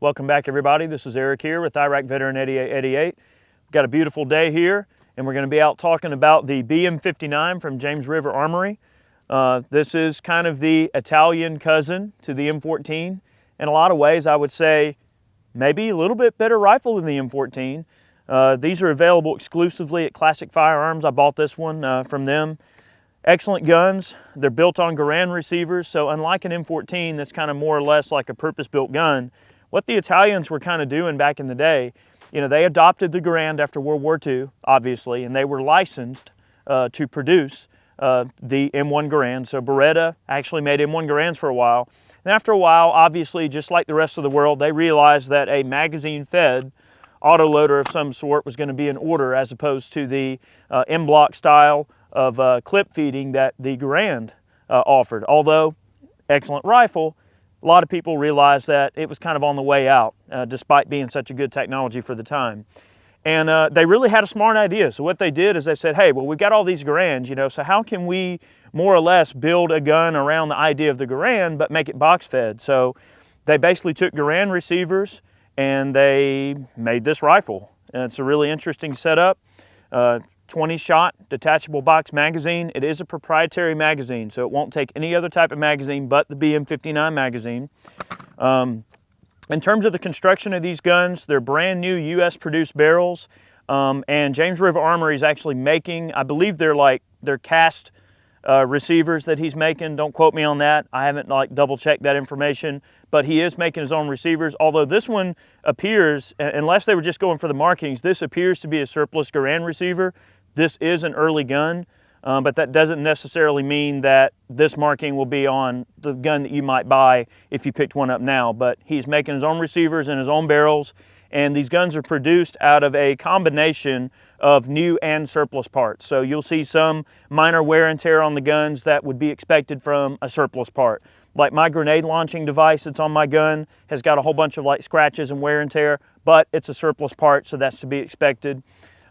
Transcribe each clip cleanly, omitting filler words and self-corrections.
Welcome back, everybody. This is Eric here with Iraq Veteran 8888. We've got a beautiful day here, and we're going to be out talking about the BM-59 from James River Armory. This is kind of the Italian cousin to the M14. In a lot of ways, I would say maybe a little bit better rifle than the M14. These are available exclusively at Classic Firearms. I bought this one from them. Excellent guns. They're built on Garand receivers, so unlike an M14 that's kind of more or less like a purpose-built gun, what the Italians were kind of doing back in the day, you know, they adopted the Garand after World War II, obviously, and they were licensed to produce the M1 Garand. So Beretta actually made M1 Garands for a while. And after a while, obviously, just like the rest of the world, they realized that a magazine-fed autoloader of some sort was going to be in order, as opposed to the enbloc style of clip feeding that the Garand offered. Although, excellent rifle, a lot of people realized that it was kind of on the way out, despite being such a good technology for the time. And they really had a smart idea. So what they did is they said, hey, well, we've got all these Garands, you know, so how can we more or less build a gun around the idea of the Garand, but make it box fed? So they basically took Garand receivers and they made this rifle. And it's a really interesting setup. 20-shot detachable box magazine. It is a proprietary magazine, so it won't take any other type of magazine but the BM-59 magazine. In terms of the construction of these guns, they're brand new US produced barrels, and James River Armory is actually making, I believe they're cast receivers that he's making. Don't quote me on that. I haven't double checked that information, but he is making his own receivers. Although this one appears, unless they were just going for the markings, this appears to be a surplus Garand receiver. This is an early gun, but that doesn't necessarily mean that this marking will be on the gun that you might buy if you picked one up now. But he's making his own receivers and his own barrels, and these guns are produced out of a combination of new and surplus parts. So you'll see some minor wear and tear on the guns that would be expected from a surplus part. Like my grenade launching device that's on my gun has got a whole bunch of scratches and wear and tear, but it's a surplus part, so that's to be expected.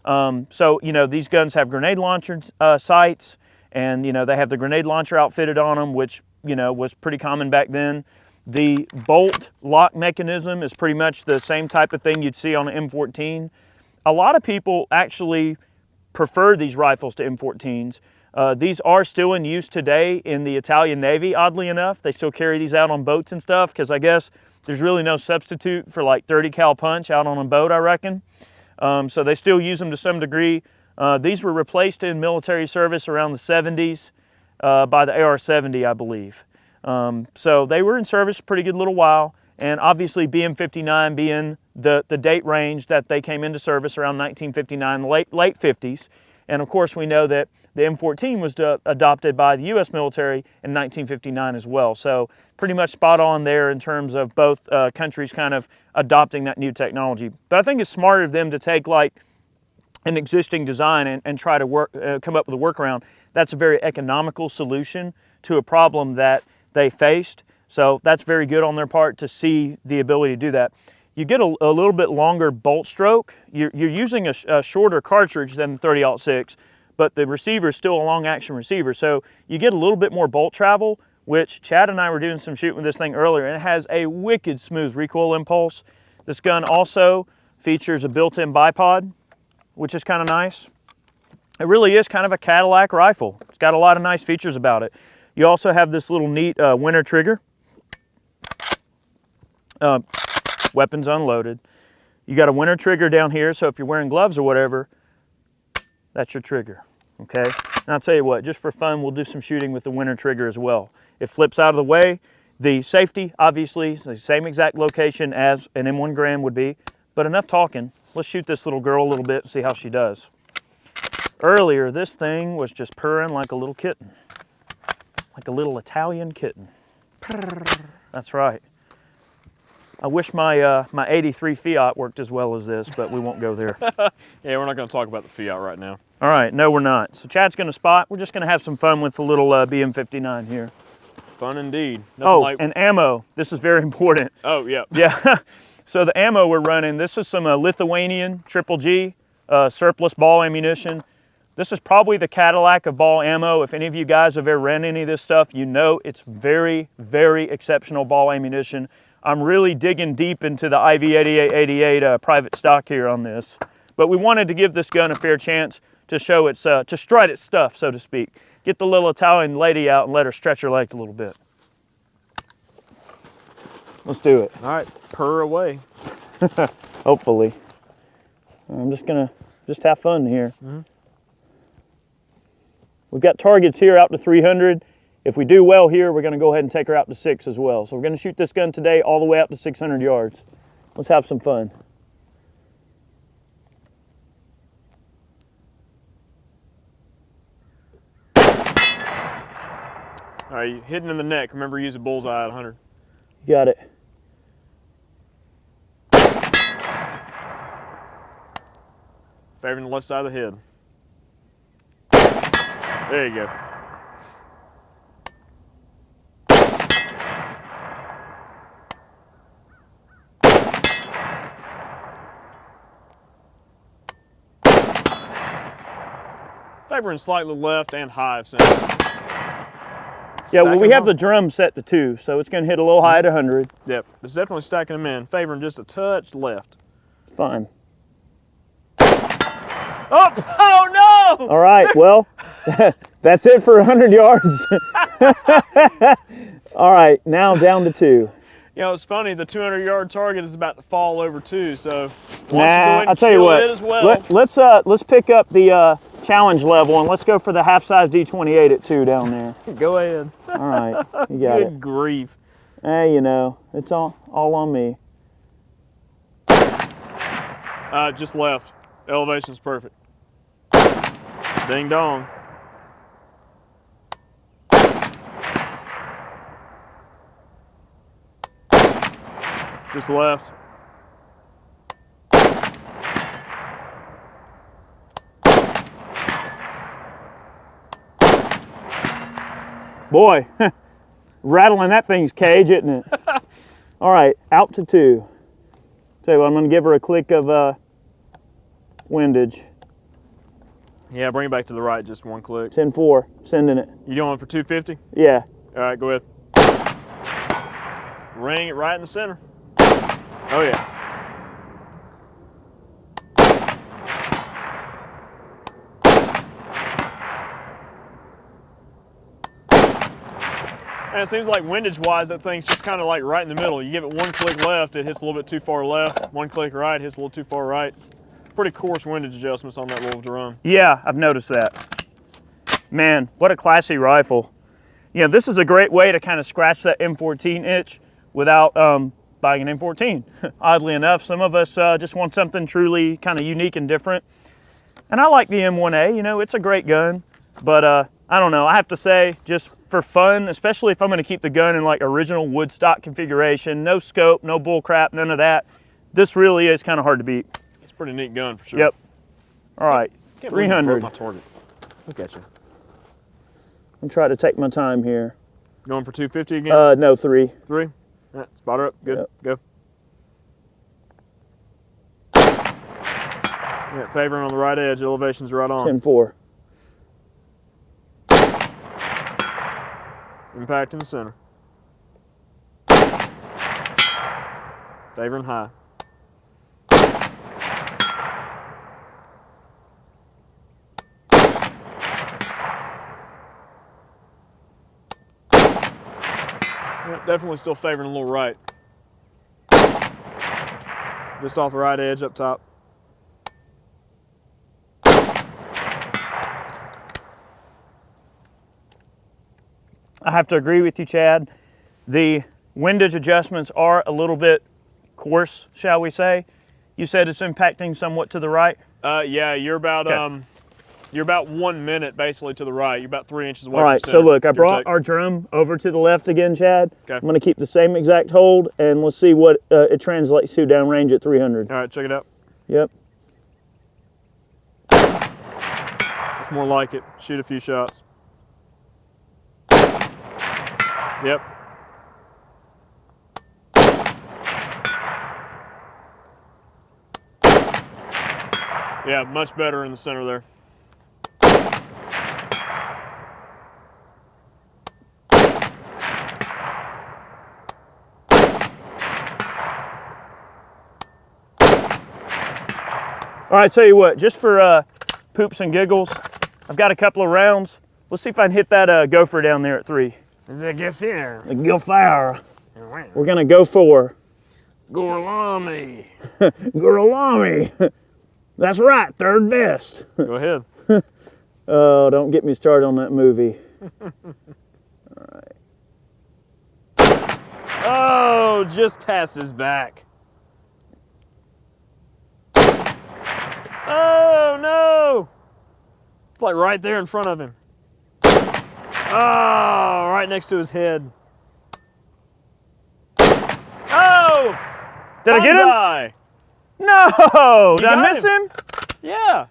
So, you know, these guns have grenade launcher sights, and, you know, they have the grenade launcher outfitted on them, which, you know, was pretty common back then. The bolt lock mechanism is pretty much the same type of thing you'd see on an M14. A lot of people actually prefer these rifles to M14s. These are still in use today in the Italian Navy, oddly enough. They still carry these out on boats and stuff, because I guess there's really no substitute for 30 cal punch out on a boat, I reckon. So they still use them to some degree. These were replaced in military service around the 70s by the AR-70, I believe. So they were in service a pretty good little while, and obviously BM-59 being the date range that they came into service around 1959, late 50s. And of course we know that the M14 was adopted by the US military in 1959 as well. So pretty much spot on there in terms of both countries kind of adopting that new technology. But I think it's smarter of them to take an existing design and try to come up with a workaround. That's a very economical solution to a problem that they faced. So that's very good on their part to see the ability to do that. You get a little bit longer bolt stroke. You're using a shorter cartridge than the 30-06, but the receiver is still a long-action receiver. So you get a little bit more bolt travel, which Chad and I were doing some shooting with this thing earlier, and it has a wicked smooth recoil impulse. This gun also features a built-in bipod, which is kind of nice. It really is kind of a Cadillac rifle. It's got a lot of nice features about it. You also have this little neat winter trigger. Weapons unloaded. You got a winter trigger down here, so if you're wearing gloves or whatever, that's your trigger, okay? And I'll tell you what, just for fun, we'll do some shooting with the winter trigger as well. It flips out of the way. The safety, obviously, is the same exact location as an M1 Garand would be, but enough talking. Let's shoot this little girl a little bit and see how she does. Earlier, this thing was just purring like a little kitten, like a little Italian kitten. That's right. I wish my 83 Fiat worked as well as this, but we won't go there. Yeah, we're not going to talk about the Fiat right now. All right, no, we're not. So Chad's going to spot. We're just going to have some fun with the little BM-59 here. Fun indeed. And ammo. This is very important. Oh, yeah. Yeah. So the ammo we're running, this is some Lithuanian Triple G surplus ball ammunition. This is probably the Cadillac of ball ammo. If any of you guys have ever ran any of this stuff, you know it's very, very exceptional ball ammunition. I'm really digging deep into the IV8888 private stock here on this. But we wanted to give this gun a fair chance to show its, to strut its stuff, so to speak. Get the little Italian lady out and let her stretch her legs a little bit. Let's do it. All right, purr away. Hopefully. I'm just gonna have fun here. We've got targets here out to 300. If we do well here, we're gonna go ahead and take her out to 6 as well. So we're gonna shoot this gun today all the way out to 600 yards. Let's have some fun. All right, you hitting in the neck. Remember, use a bullseye at 100. You got it. Favoring the left side of the head. There you go. Favoring slightly left and high of center. Yeah, well, we Stacking have the them. drum set to 2, so it's going to hit a little high at 100. Yep, it's definitely stacking them in. Favoring just a touch left. Fine. Oh no! All right, well, that's it for 100 yards. All right, now down to 2. You know, it's funny, the 200-yard target is about to fall over too, so why don't you go Nah, ahead and I'll tell you kill what. it as well. Let's pick up the challenge level and let's go for the half-size D28 at 2 down there. Go ahead. All right, you got Good it. grief. Hey, you know, it's all on me. Just left. Elevation's perfect. Ding dong. Just left. Boy, rattling that thing's cage, isn't it? All right, out to 2. Tell you what, I'm going to give her a click of windage. Yeah, bring it back to the right, just one click. 10-4, sending it. You going for 250? Yeah. All right, go ahead. Ring it right in the center. Oh yeah. And it seems like windage-wise, that thing's just kind of like right in the middle. You give it one click left, it hits a little bit too far left. One click right, hits a little too far right. Pretty coarse windage adjustments on that little drum. Yeah, I've noticed that. Man, what a classy rifle. You know, this is a great way to kind of scratch that M14 itch without buying an M14. Oddly enough, some of us just want something truly kind of unique and different. And I like the M1A, you know, it's a great gun, but I don't know, I have to say, just for fun, especially if I'm gonna keep the gun in like original wood stock configuration, no scope, no bull crap, none of that, this really is kind of hard to beat. It's a pretty neat gun for sure. Yep. All right, Can't believe you 300. broke my target. Look at you. I'm trying to take my time here. Going for 250 again? No, 3. 3? All right, spot her up. Good. Yep. Go. Yeah, favoring on the right edge. Elevation's right on. 10-4. Impact in the center. Favoring high. Yeah, definitely still favoring a little right. Just off the right edge up top. I have to agree with you, Chad. The windage adjustments are a little bit coarse, shall we say. You said it's impacting somewhat to the right? Yeah, you're about Okay. you're about 1 minute basically to the right. You're about 3 inches away. All right, from so center, look, I give or brought take. our drum over to the left again, Chad. Okay. I'm gonna keep the same exact hold and let's see what it translates to downrange at 300. All right, check it out. Yep. It's more like it. Shoot a few shots. Yep. Yeah, much better in the center there. All right, tell you what, just for poops and giggles, I've got a couple of rounds. Let's see if I can hit that gopher down there at 3. Is it good fire? A gopher. We're gonna go for Gorlami. Gorlami. That's right, 3rd best. Go ahead. Oh, don't get me started on that movie. All right. Oh, just past his back. Oh, no. It's like right there in front of him. Oh, right next to his head. Oh! Did I get him? Bullseye. No! Did I got miss him. him? Yeah.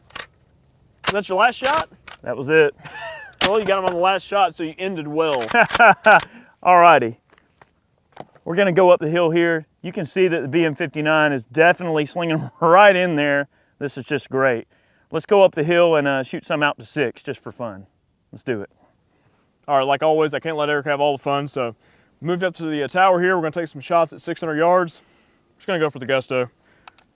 Is that your last shot? That was it. Well, you got him on the last shot, so you ended well. All righty. We're gonna go up the hill here. You can see that the BM-59 is definitely slinging right in there. This is just great. Let's go up the hill and shoot some out to 6 just for fun. Let's do it. All right, like always, I can't let Eric have all the fun, so moved up to the tower here. We're gonna take some shots at 600 yards. Just gonna go for the gusto.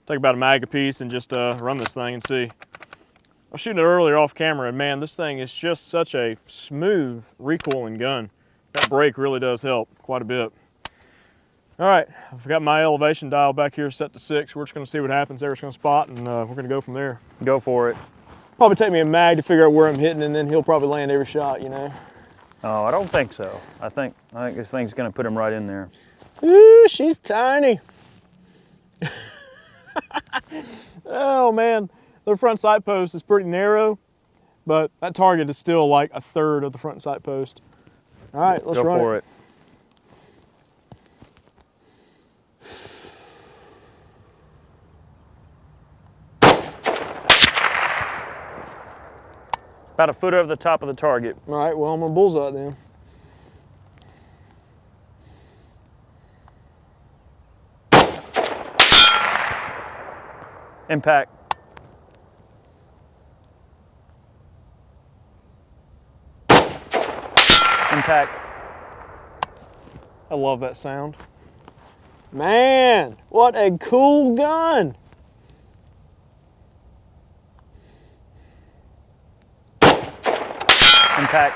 Take about a mag apiece and just run this thing and see. I was shooting it earlier off camera, and man, this thing is just such a smooth recoiling gun. That brake really does help quite a bit. All right, I've got my elevation dial back here set to 6. We're just gonna see what happens. Eric's gonna spot, and we're gonna go from there. Go for it. Probably take me a mag to figure out where I'm hitting, and then he'll probably land every shot, you know. Oh, I don't think so. I think this thing's gonna put him right in there. Ooh, she's tiny. Oh man, the front sight post is pretty narrow, but that target is still like 1/3 of the front sight post. All right, let's go run for it. About a foot over the top of the target. All right, well, I'm gonna bullseye it then. Impact. Impact. I love that sound. Man, what a cool gun. Impact.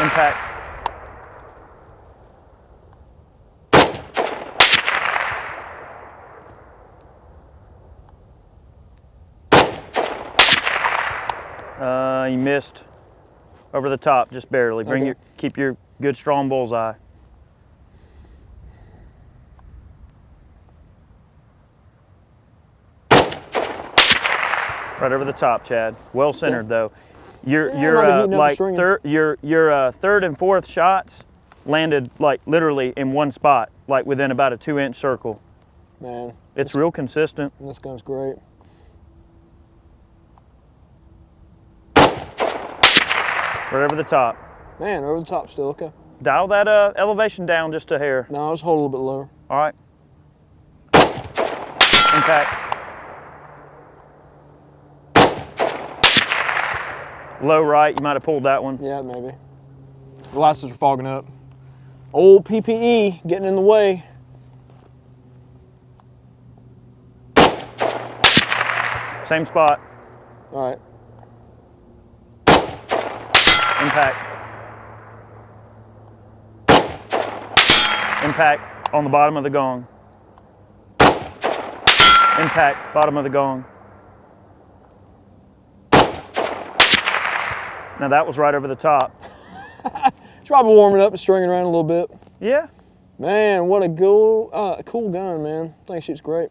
Impact. You missed over the top, just barely. Keep your good strong bullseye. Right over the top, Chad. Well centered though. Your third and fourth shots landed like literally in one spot, like within about a 2-inch circle. Man, it's real consistent. This gun's great. Right over the top. Man, over the top still, okay. Dial that elevation down just a hair. No, I'll just hold a little bit lower. All right. Impact. Low right, you might have pulled that one. Yeah, maybe. The glasses are fogging up. Old PPE getting in the way. Same spot. All right. Impact. Impact on the bottom of the gong. Impact, bottom of the gong. Now that was right over the top. It's probably warming up and stringing around a little bit. Yeah. Man, what a cool gun, man. I think it shoots great.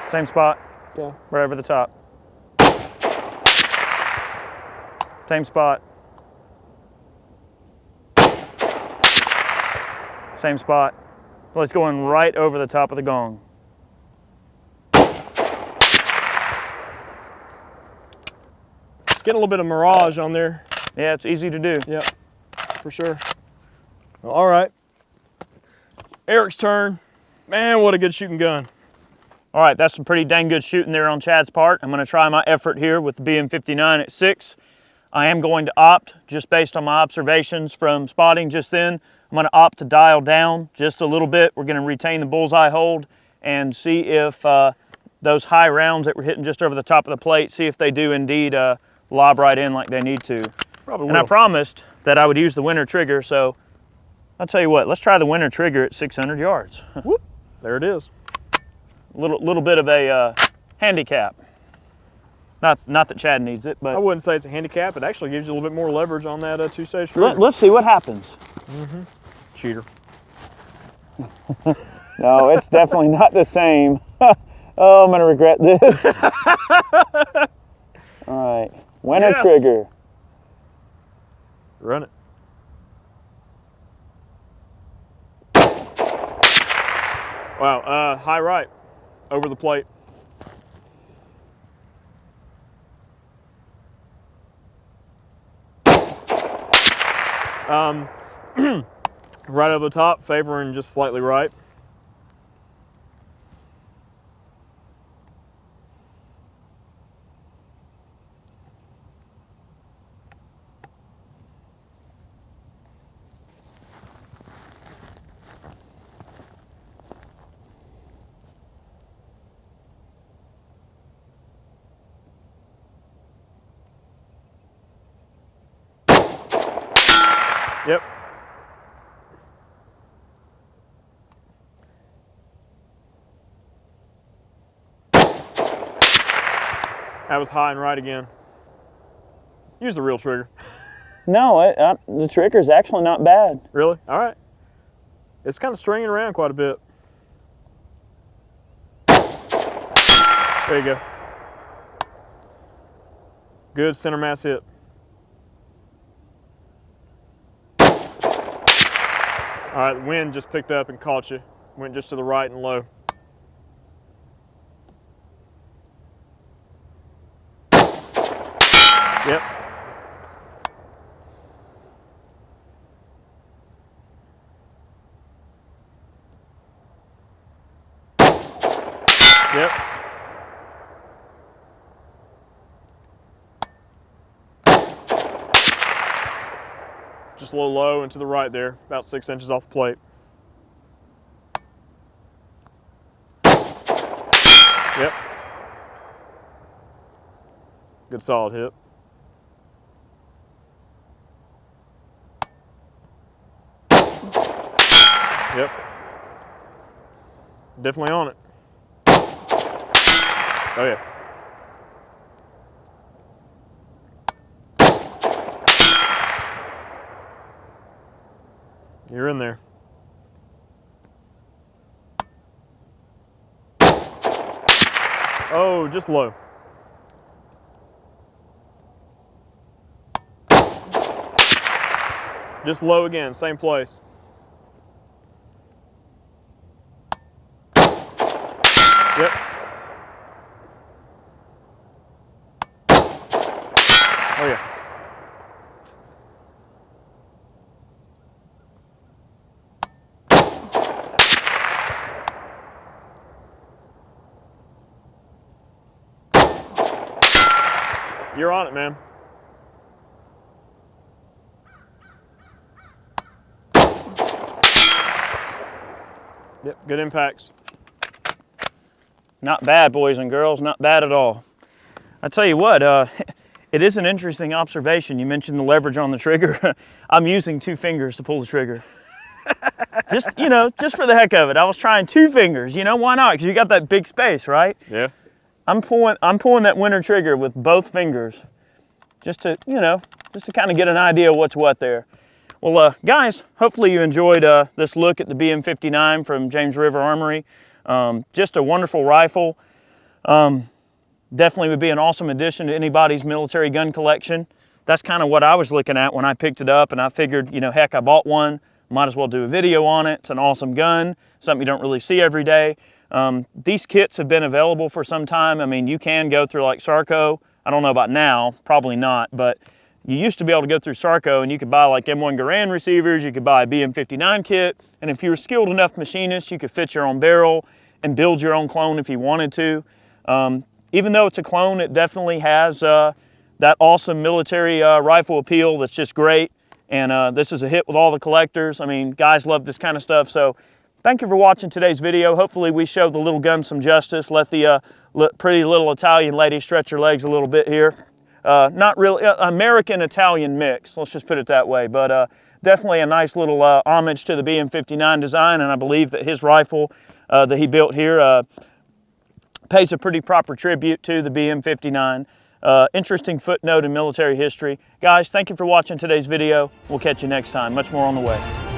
Same spot. Okay. Right over the top. Same spot. Same spot. Well, it's going right over the top of the gong. Getting a little bit of mirage on there. Yeah, it's easy to do. Yep, for sure. Well, all right. Eric's turn. Man, what a good shooting gun. All right, that's some pretty dang good shooting there on Chad's part. I'm gonna try my effort here with the BM-59 at 6. I am going to opt, just based on my observations from spotting just then, I'm going to opt to dial down just a little bit. We're going to retain the bullseye hold and see if those high rounds that were hitting just over the top of the plate, see if they do indeed lob right in like they need to. Probably and will. I promised that I would use the winter trigger, so I'll tell you what, let's try the winter trigger at 600 yards. Whoop, there it is. Little bit of a handicap. Not that Chad needs it, but I wouldn't say it's a handicap. It actually gives you a little bit more leverage on that two-stage trigger. let's see what happens. Cheater. No, it's definitely not the same. Oh, I'm going to regret this. All right, winter trigger. Run it. Wow, high right, over the plate. Right over the top, favoring just slightly right. Yep. That was high and right again. Use the real trigger. No, the trigger's actually not bad. Really? All right. It's kind of stringing around quite a bit. There you go. Good center mass hit. All right, the wind just picked up and caught you. Went just to the right and low. Yep. Yep. Just a little low and to the right there, about 6 inches off the plate. Yep. Good solid hit. Yep. Definitely on it. Oh yeah. You're in there. Oh, just low. Just low again, same place. Yep. Oh yeah. You're on it, man. Yep, good impacts. Not bad, boys and girls, not bad at all. I tell you what, it is an interesting observation. You mentioned the leverage on the trigger. I'm using 2 fingers to pull the trigger. Just, you know, just for the heck of it. I was trying 2 fingers, you know, why not? Because you got that big space, right? Yeah. I'm pulling that winter trigger with both fingers just to, you know, just to kind of get an idea of what's what there. Well, guys, hopefully you enjoyed this look at the BM-59 from James River Armory. Just a wonderful rifle. Definitely would be an awesome addition to anybody's military gun collection. That's kind of what I was looking at when I picked it up, and I figured, you know, heck, I bought one, might as well do a video on it. It's an awesome gun, something you don't really see every day. These kits have been available for some time. I mean, you can go through like Sarco. I don't know about now, probably not, but you used to be able to go through Sarco and you could buy like M1 Garand receivers, you could buy a BM-59 kit, and if you were a skilled enough machinist, you could fit your own barrel and build your own clone if you wanted to. Even though it's a clone, it definitely has the that awesome military rifle appeal that's just great. And this is a hit with all the collectors. I mean, guys love this kind of stuff. So thank you for watching today's video. Hopefully we showed the little gun some justice. Let the pretty little Italian lady stretch her legs a little bit here. Not really, American-Italian mix, let's just put it that way. But definitely a nice little homage to the BM-59 design, and I believe that his rifle that he built here pays a pretty proper tribute to the BM-59. Interesting footnote in military history. Guys, thank you for watching today's video. We'll catch you next time. Much more on the way.